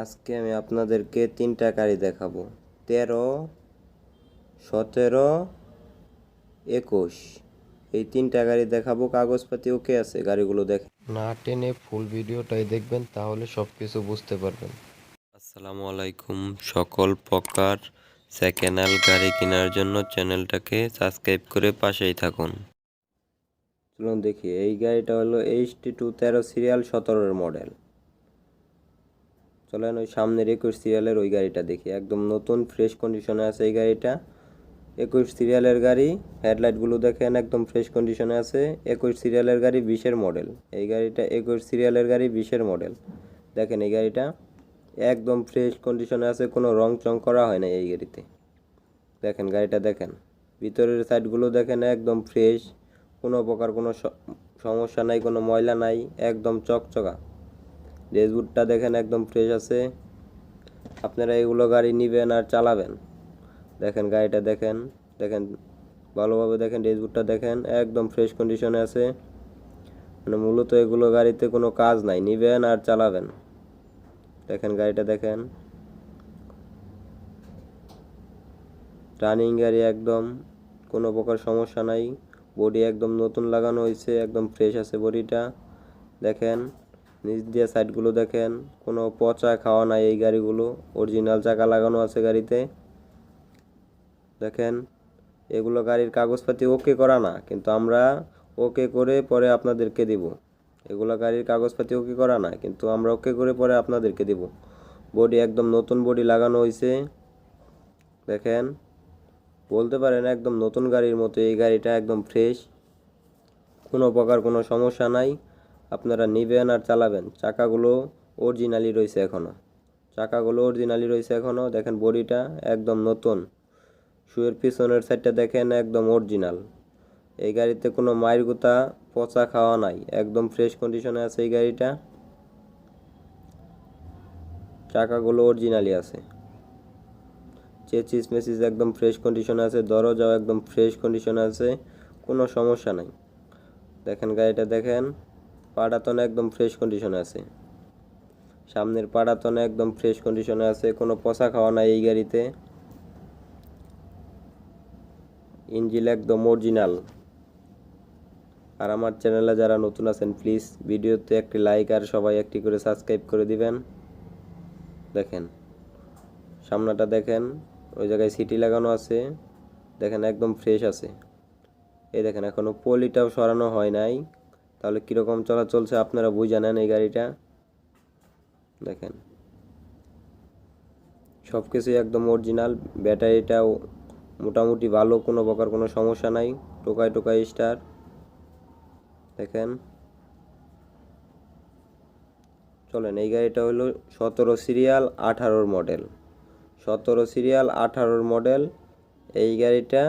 আজকে আমি আপনাদেরকে তিনটা গাড়ি দেখাবো। 13, 17, 21। এই তিনটা গাড়ি দেখাবো, কাগজপাতি ওকে আছে, গাড়িগুলো দেখে না টেনে ফুল ভিডিওটাই দেখবেন, তাহলে সব কিছু বুঝতে পারবেন। আসসালামু আলাইকুম। সকল প্রকার সেকেন্ড হ্যান্ড গাড়ি কেনার জন্য চ্যানেলটাকে সাবস্ক্রাইব করে পাশেই থাকুন। চলুন দেখি, এই গাড়িটা হলো HT2 13 সিরিয়াল 17-এর মডেল। চলেন ওই সামনের 21 সিরিয়ালের ওই গাড়িটা দেখি। একদম নতুন ফ্রেশ কন্ডিশনে আছে এই গাড়িটা। 21 সিরিয়ালের গাড়ি, হেডলাইটগুলো দেখেন একদম ফ্রেশ কন্ডিশনে আছে। 21 সিরিয়ালের গাড়ি 20-এর মডেল। এই গাড়িটা 21 সিরিয়ালের গাড়ি 20-এর মডেল। দেখেন এই গাড়িটা একদম ফ্রেশ কন্ডিশনে আছে, কোনো রং চং করা হয় না এই গাড়িতে। দেখেন গাড়িটা দেখেন, ভিতরের সাইডগুলো দেখেন একদম ফ্রেশ, কোনো প্রকার কোনো সমস্যা নাই, কোনো ময়লা নাই, একদম চকচকা। ড্যাশবোর্ডটা দেখেন একদম ফ্রেশ আছে। আপনারা এগুলো গাড়ি নেবেন আর চালাবেন। দেখেন গাড়িটা দেখেন, দেখেন ভালোভাবে দেখেন, ড্যাশবোর্ডটা দেখেন একদম ফ্রেশ কন্ডিশনে আছে। মানে মূলত এগুলো গাড়িতে কোনো কাজ নাই, নেবেন আর চালাবেন। দেখেন গাড়িটা দেখেন, রানিং গাড়ি, একদম কোনো প্রকার সমস্যা নাই। বডি একদম নতুন লাগানো হয়েছে, একদম ফ্রেশ আছে বডিটা। দেখেন নিচ দিয়ে সাইডগুলো দেখেন, কোনো পচা খাওয়া নাই এই গাড়িগুলো, অরিজিনাল চাকা লাগানো আছে গাড়িতে। দেখেন এগুলো গাড়ির কাগজপাতি ওকে করা না, কিন্তু আমরা ওকে করে পরে আপনাদেরকে দিব। এগুলো গাড়ির কাগজপাতি ওকে করা না, কিন্তু আমরা ওকে করে পরে আপনাদেরকে দিব। বডি একদম নতুন বডি লাগানো হয়েছে। দেখেন বলতে পারেন একদম নতুন গাড়ির মতো এই গাড়িটা, একদম ফ্রেশ, কোনো প্রকার কোনো সমস্যা নাই। আপনারা নেবেন আর চালাবেন। চাকাগুলো অরিজিনালি রয়েছে এখনও, চাকাগুলো অরিজিনালি রয়েছে এখনও। দেখেন বডিটা একদম নতুন, শুয়ের পিছনের সাইডটা দেখেন একদম অরিজিনাল। এই গাড়িতে কোনো মায়ের গুতা পচা খাওয়া নাই, একদম ফ্রেশ কন্ডিশনে আছে এই গাড়িটা। চাকাগুলো অরিজিনালি আছে, চেচিস মেসিস একদম ফ্রেশ কন্ডিশনে আছে, দরজাও একদম ফ্রেশ কন্ডিশনে আছে, কোনো সমস্যা নাই। দেখেন গাড়িটা দেখেন, পাটাতন একদম ফ্রেশ কন্ডিশনে আছে, সামনের পাটাতন একদম ফ্রেশ কন্ডিশনে আছে, কোনো পচা খাওয়া নাই এই গাড়িতে। ইঞ্জিন একদম অরিজিনাল। আর আমার চ্যানেলে যারা নতুন আছেন প্লিজ ভিডিওতে একটি লাইক আর সবাই একটি করে সাবস্ক্রাইব করে দিবেন। দেখেন সামনাটা দেখেন, ওই জায়গায় সিটি লাগানো আছে, দেখেন একদম ফ্রেশ আছে। এই দেখেন এখনো পলিটাও সরানো হয় নাই, তাহলে কীরকম চলা চলছে আপনারা বুঝে নেন এই গাড়িটা। দেখেন সব কিছুই একদম অরিজিনাল। ব্যাটারিটাও মোটামুটি ভালো, কোনো প্রকার কোনো সমস্যা নাই, টোকাই টোকাই স্টার। দেখেন চলেন, এই গাড়িটা হলো 17 সিরিয়াল 18-র মডেল। 17 সিরিয়াল 18-র মডেল। এই গাড়িটা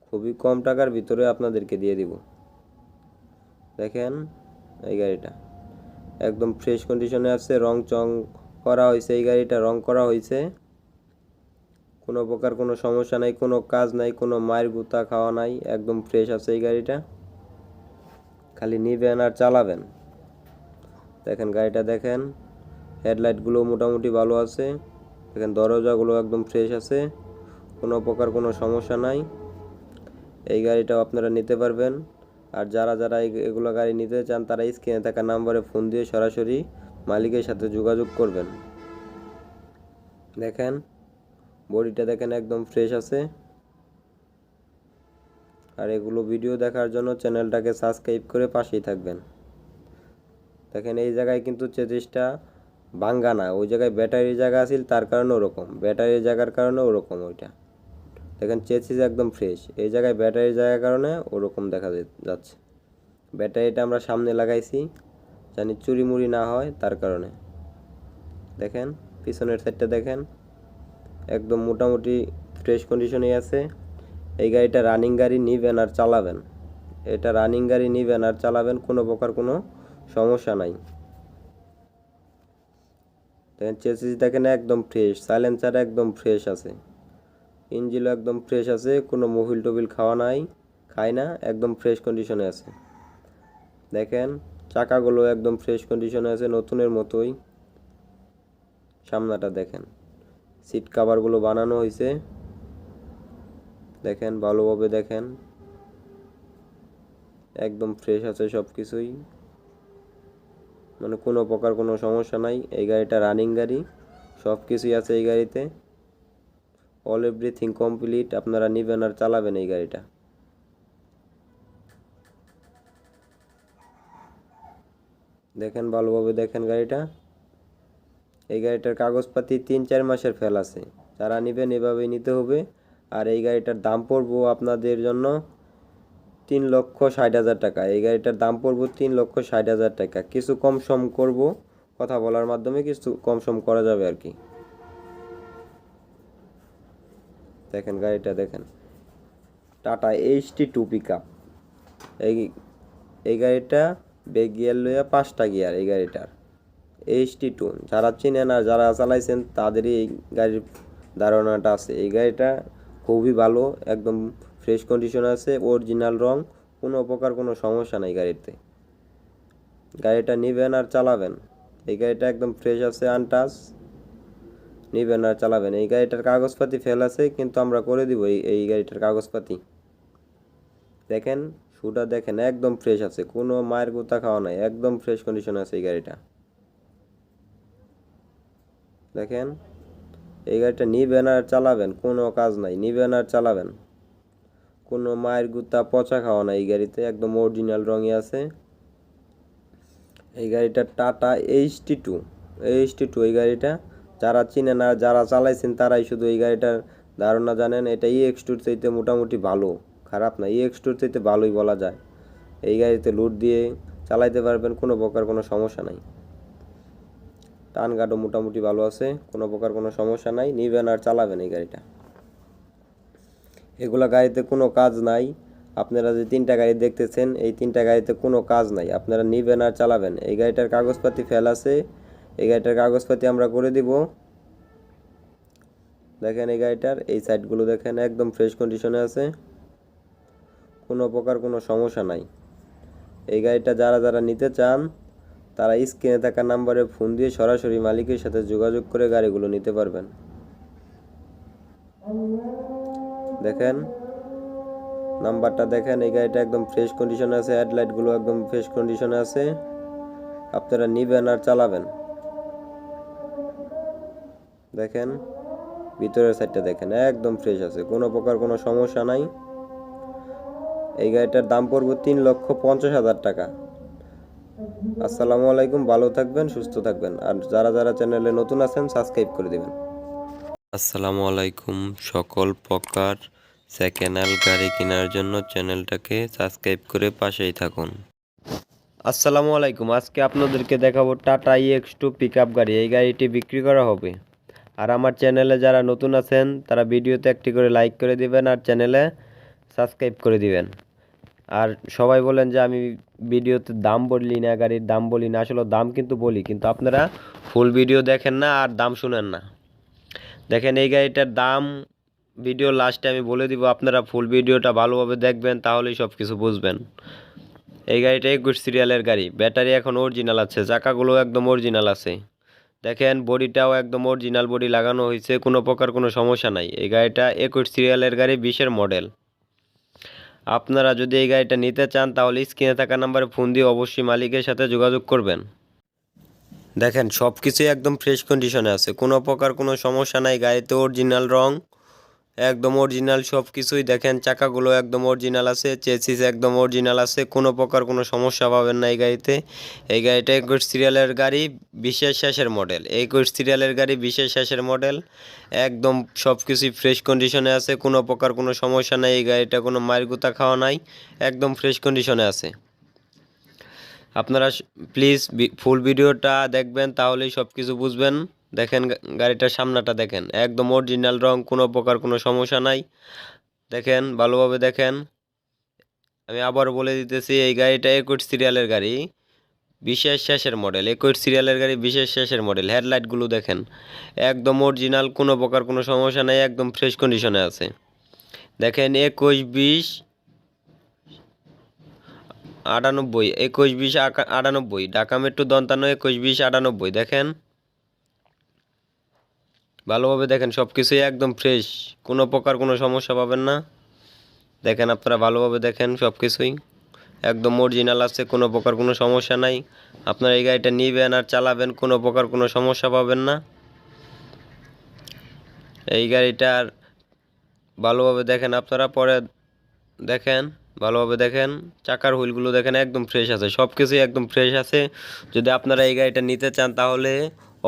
খুবই কম টাকার ভিতরে আপনাদেরকে দিয়ে দিব। দেখেন এই গাড়িটা একদম ফ্রেশ কন্ডিশনে আছে, রং চং করা হয়েছে, এই গাড়িটা রং করা হয়েছে, কোনো প্রকার কোনো সমস্যা নাই, কোনো কাজ নাই, কোনো মায়ের গুতা খাওয়া নাই, একদম ফ্রেশ আছে এই গাড়িটা। খালি নিবেন আর চালাবেন। দেখেন গাড়িটা দেখেন, হেডলাইটগুলো মোটামুটি ভালো আছে। দেখেন দরজাগুলো একদম ফ্রেশ আছে, কোনো প্রকার কোনো সমস্যা নাই। এই গাড়িটাও আপনারা নিতে পারবেন। আর যারা যারা এগুলো গাড়ি নিতে চান তারা স্ক্রিনে থাকা নাম্বারে ফোন দিয়ে সরাসরি মালিকের সাথে যোগাযোগ করবেন। দেখেন বডিটা দেখেন একদম ফ্রেশ আছে। আর এগুলো ভিডিও দেখার জন্য চ্যানেলটাকে সাবস্ক্রাইব করে পাশেই থাকবেন। দেখেন এই জায়গায় কিন্তু চেসিসটা ভাঙ্গা না, ওই জায়গায় ব্যাটারির জায়গা আছে, তার কারণে ওরকম, ব্যাটারির জায়গার কারণে ওরকম ওইটা। দেখেন চেসিস একদম ফ্রেশ, এই জায়গায় ব্যাটারির জায়গার কারণে ওরকম দেখা যাচ্ছে। ব্যাটারিটা আমরা সামনে লাগাইছি জানি চুরি মুড়ি না হয়, তার কারণে। দেখেন পিছনের সাইডটা দেখেন একদম মোটামুটি ফ্রেশ কন্ডিশনেই আছে। এই গাড়িটা রানিং গাড়ি নিবেন আর চালাবেন, এটা রানিং গাড়ি নিবেন আর চালাবেন, কোনো প্রকার কোনো সমস্যা নাই। দেখেন চেসিস দেখেন একদম ফ্রেশ, সাইলেন্সার একদম ফ্রেশ আছে, ইঞ্জিনও একদম ফ্রেশ আছে, কোনো মোবিল টোবিল খাওয়া নাই, খায় না, একদম ফ্রেশ কন্ডিশনে আছে। দেখেন চাকাগুলো একদম ফ্রেশ কন্ডিশনে আছে, নতুনের মতোই। সামনাটা দেখেন, সিট কাভারগুলো বানানো হয়েছে, দেখেন ভালোভাবে দেখেন, একদম ফ্রেশ আছে সব কিছুই, মানে কোনো প্রকার কোনো সমস্যা নাই। এই গাড়িটা রানিং গাড়ি, সব কিছুই আছে এই গাড়িতে, অল এভরিথিং কমপ্লিট। আপনারা নেবেন আর চালাবেন এই গাড়িটা। দেখেন ভালোভাবে দেখেন গাড়িটা। এই গাড়িটার কাগজপাতি 3-4 মাসের ফেল আছে, যারা নেবেন এভাবেই নিতে হবে। আর এই গাড়িটার দাম পড়বো আপনাদের জন্য 3,60,000 টাকা। এই গাড়িটার দাম পড়বো 3,60,000 টাকা। কিছু কম সম করব, কথা বলার মাধ্যমে কিছু কম সম করা যাবে আর কি। দেখেন গাড়িটা দেখেন, টাটা HT2 পিকআপ। এই এই গাড়িটা ব্যাক গিয়ার লইয়া 5টা গিয়ার এই গাড়িটার, HT2। যারা চিনেন আর যারা চালাইছেন তাদেরই এই গাড়ির ধারণাটা আছে। এই গাড়িটা খুবই ভালো, একদম ফ্রেশ কন্ডিশন আছে, অরিজিনাল রং, কোনো প্রকার কোনো সমস্যা নাই গাড়িতে। গাড়িটা নেবেন আর চালাবেন। এই গাড়িটা একদম ফ্রেশ আছে, আনটাচ। নেবেন আর চালাবেন। এই গাড়িটার কাগজপাতি ফেল আছে, কিন্তু আমরা করে দিব এই গাড়িটার কাগজপাতি। দেখেন শুটা দেখেন, একদম ফ্রেশ আছে, কোনো মায়ের গুতা খাওয়া নাই, একদম ফ্রেশ কন্ডিশন আছে এই গাড়িটা। দেখেন এই গাড়িটা নিবেন আর চালাবেন, কোনো কাজ নাই, নিবেন আর চালাবেন। কোনো মায়ের গুতা পচা খাওয়া নাই এই গাড়িতে, একদম অরিজিনাল রঙে আছে। এই গাড়িটা টাটা HT2 এই গাড়িটা যারা চিনেন আর যারা চালাইছেন তারাই শুধু এই গাড়িটার ধারণা জানেন। এটা EX2 চাইতে মোটামুটি ভালো, খারাপ না, EX2 চাইতে ভালোই বলা যায়। এই গাড়িতে লোড দিয়ে চালাইতে পারবেন, কোনো প্রকার কোনো সমস্যা নাই। টান গার্ডও মোটামুটি ভালো আছে, কোনো প্রকার কোনো সমস্যা নাই। নিবেন আর চালাবেন এই গাড়িটা। এগুলা গাড়িতে কোনো কাজ নাই। আপনারা যে 3টা গাড়ি দেখতেছেন, এই 3টা গাড়িতে কোনো কাজ নাই, আপনারা নিবেন আর চালাবেন। এই গাড়িটার কাগজপাতি ফেল আছে, এই গাড়িটার কাগজপাতি আমরা করে দিব। দেখেন এই গাড়িটার এই সাইডগুলো দেখেন, একদম ফ্রেশ কন্ডিশনে আছে, কোনো প্রকার কোনো সমস্যা নাই। এই গাড়িটা যারা যারা নিতে চান তারা স্ক্রিনে থাকা নাম্বারে ফোন দিয়ে সরাসরি মালিকের সাথে যোগাযোগ করে গাড়িগুলো নিতে পারবেন। দেখেন নাম্বারটা দেখেন, এই গাড়িটা একদম ফ্রেশ কন্ডিশনে আছে, হেডলাইটগুলো একদম ফ্রেশ কন্ডিশনে আছে। আপনারা নিবেন আর চালাবেন। দেখেন ভিতরের সাইডটা দেখেন, একদম ফ্রেশ আছে, কোনো প্রকার কোনো সমস্যা নাই। এই গাড়িটার দাম পড়বে 3,50,000 টাকা। আসসালামু আলাইকুম, ভালো থাকবেন, সুস্থ থাকবেন। আর যারা যারা চ্যানেলে নতুন আছেন সাবস্ক্রাইব করে দিবেন। আসসালামু আলাইকুম। সকল প্রকার সেকেন্ড হ্যান্ড গাড়ি কেনার জন্য চ্যানেলটাকে সাবস্ক্রাইব করে পাশেই থাকুন। আসসালামু আলাইকুম। আজকে আপনাদেরকে দেখাবো টাটা EX2 পিকআপ গাড়ি। এই গাড়িটি বিক্রি করা হবে। আর আমার চ্যানেলে যারা নতুন আছেন তারা ভিডিওতে একটি করে লাইক করে দিবেন আর চ্যানেলে সাবস্ক্রাইব করে দিবেন। আর সবাই বলেন যে আমি ভিডিওতে দাম বলি না, গাড়ির দাম বলি না। আসলে দাম কিন্তু বলি, কিন্তু আপনারা ফুল ভিডিও দেখেন না আর দাম শুনেন না। দেখেন এই গাড়িটার দাম ভিডিও লাস্টে আমি বলে দিব, আপনারা ফুল ভিডিওটা ভালোভাবে দেখবেন, তাহলেই সব কিছু বুঝবেন। এই গাড়িটা 21 সিরিয়ালের গাড়ি, ব্যাটারি এখন অরিজিনাল আছে, চাকাগুলো একদম অরিজিনাল আছে। দেখেন বডিটাও একদম অরিজিনাল বডি লাগানো হয়েছে, কোনো প্রকার কোনো সমস্যা নাই। এই গাড়িটা 21 সিরিয়ালের গাড়ি, 20-এর মডেল। আপনারা যদি এই গাড়িটা নিতে চান তাহলে স্ক্রিনে থাকা নাম্বারে ফোন দিয়ে অবশ্যই মালিকের সাথে যোগাযোগ করবেন। দেখেন সব কিছুই একদম ফ্রেশ কন্ডিশনে আছে, কোনো প্রকার কোনো সমস্যা নাই। গাড়িতে অরিজিনাল রং, একদম অরিজিনাল সব কিছুই। দেখেন চাকাগুলো একদম অরিজিনাল আছে, চেসিস একদম অরিজিনাল আছে, কোনো প্রকার কোনো সমস্যা পাবেন না এই গাড়িতে। এই গাড়িটা 21 সিরিয়ালের গাড়ি, 20-এর শেষের মডেল। 21 সিরিয়ালের গাড়ি, 20-এর শেষের মডেল, একদম সব কিছুই ফ্রেশ কন্ডিশনে আছে, কোনো প্রকার কোনো সমস্যা নাই। এই গাড়িটা কোনো মায়ের গুতা খাওয়া নাই, একদম ফ্রেশ কন্ডিশনে আছে। আপনারা প্লিজ ফুল ভিডিওটা দেখবেন, তাহলেই সব কিছু বুঝবেন। দেখেন গাড়িটার সামনাটা দেখেন, একদম অরিজিনাল রং, কোনো প্রকার কোনো সমস্যা নাই। দেখেন ভালোভাবে দেখেন। আমি আবার বলে দিতেছি, এই গাড়িটা 21 সিরিয়ালের গাড়ি, 20-এর শেষের মডেল। 21 সিরিয়ালের গাড়ি, 20-এর শেষের মডেল। হেডলাইটগুলো দেখেন, একদম অরিজিনাল, কোনো প্রকার কোনো সমস্যা নাই, একদম ফ্রেশ কন্ডিশনে আছে। দেখেন 21-20-98, 21-20-98, ঢাকা মেট্রো 55, 21-20-98। দেখেন ভালোভাবে দেখেন, সব কিছুই একদম ফ্রেশ, কোনো প্রকার কোনো সমস্যা পাবেন না। দেখেন আপনারা ভালোভাবে দেখেন, সব কিছুই একদম অরিজিনাল আছে, কোনো প্রকার কোনো সমস্যা নাই। আপনারা এই গাড়িটা নিবেন আর চালাবেন, কোনো প্রকার কোনো সমস্যা পাবেন না। এই গাড়িটার ভালোভাবে দেখেন আপনারা, পরে দেখেন ভালোভাবে দেখেন, চাকার হুইলগুলো দেখেন একদম ফ্রেশ আছে, সব কিছুই একদম ফ্রেশ আছে। যদি আপনারা এই গাড়িটা নিতে চান তাহলে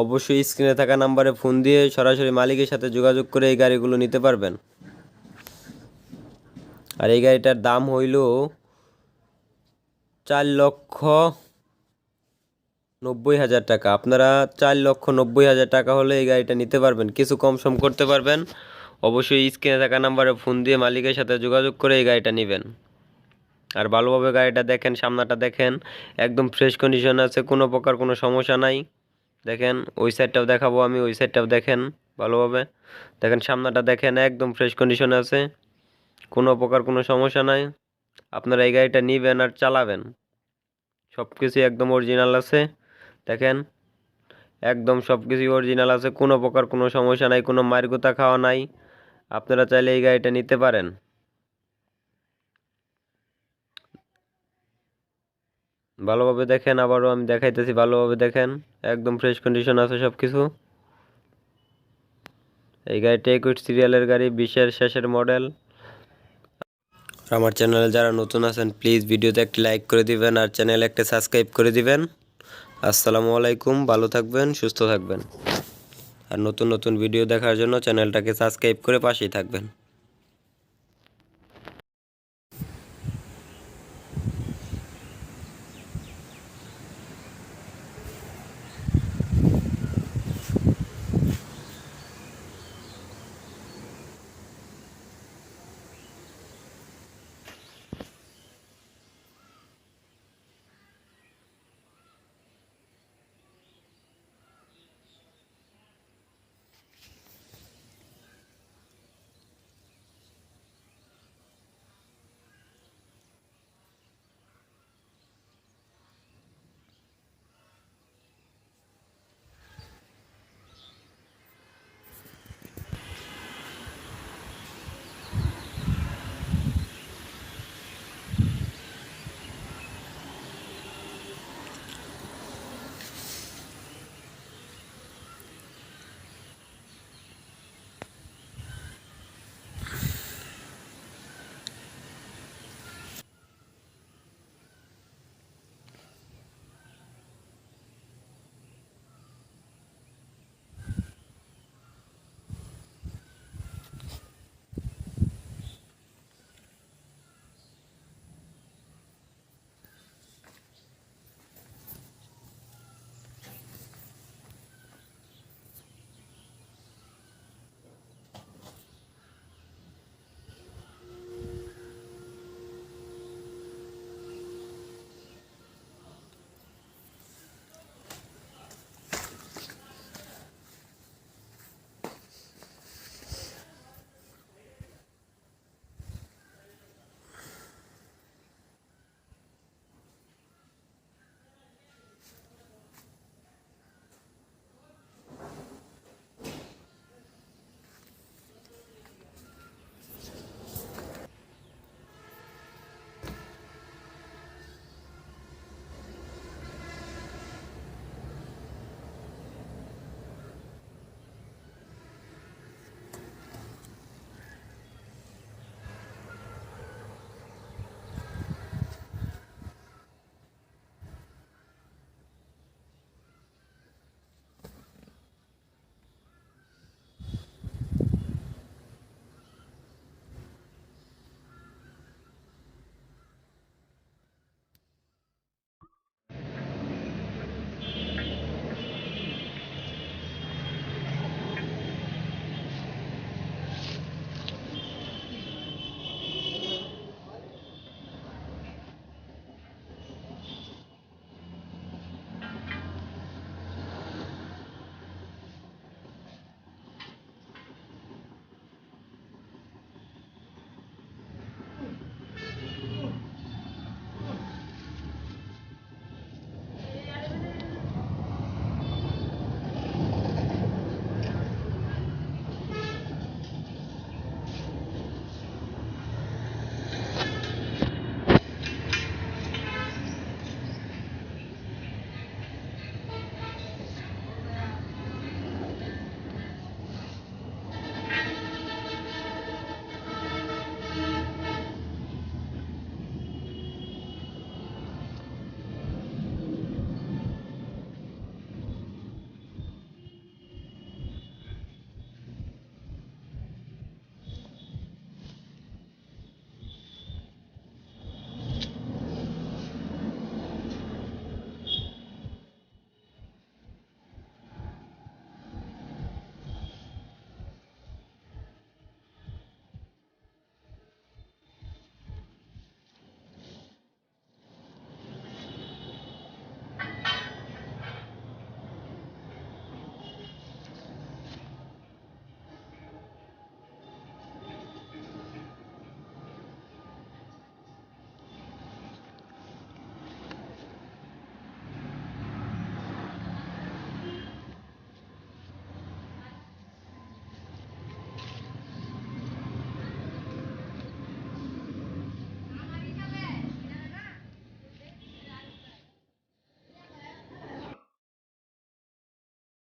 অবশ্যই স্ক্রিনে থাকা নাম্বারে ফোন দিয়ে সরাসরি মালিকের সাথে যোগাযোগ করে এই গাড়িগুলো নিতে পারবেন। আর এই গাড়িটার দাম হইল 4,90,000 টাকা। আপনারা 4,90,000 টাকা হলে এই গাড়িটা নিতে পারবেন, কিছু কম সম করতে পারবেন। অবশ্যই স্ক্রিনে থাকা নাম্বারে ফোন দিয়ে মালিকের সাথে যোগাযোগ করে এই গাড়িটা নেবেন। আর ভালোভাবে গাড়িটা দেখেন, সামনাটা দেখেন একদম ফ্রেশ কন্ডিশন আছে, কোনো প্রকার কোনো সমস্যা নাই। দেখেন ওই সাইডটাও দেখাবো আমি, ওই সাইডটাও দেখেন ভালোভাবে দেখেন, সামনাটা দেখেন একদম ফ্রেশ কন্ডিশন আছে, কোনো প্রকার কোনো সমস্যা নাই। আপনারা এই গাড়িটা নিবেন আর চালাবেন, সব কিছুই একদম অরিজিনাল আছে। দেখেন একদম সব কিছুই অরিজিনাল আছে, কোনো প্রকার কোনো সমস্যা নাই, কোনো মায়ের গোতা খাওয়া নাই। আপনারা চাইলে এই গাড়িটা নিতে পারেন। ভালোভাবে দেখেন, আবারও আমি দেখাইতেছি, ভালোভাবে দেখেন একদম ফ্রেশ কন্ডিশন আছে সব কিছু। এই গাড়িটা 21 সিরিয়ালের গাড়ি, 20-এর শেষের মডেল। আমার চ্যানেলে যারা নতুন আছেন প্লিজ ভিডিওতে একটি লাইক করে দিবেন আর চ্যানেলে একটা সাবস্ক্রাইব করে দিবেন। আসসালামু আলাইকুম, ভালো থাকবেন, সুস্থ থাকবেন। আর নতুন নতুন ভিডিও দেখার জন্য চ্যানেলটাকে সাবস্ক্রাইব করে পাশেই থাকবেন।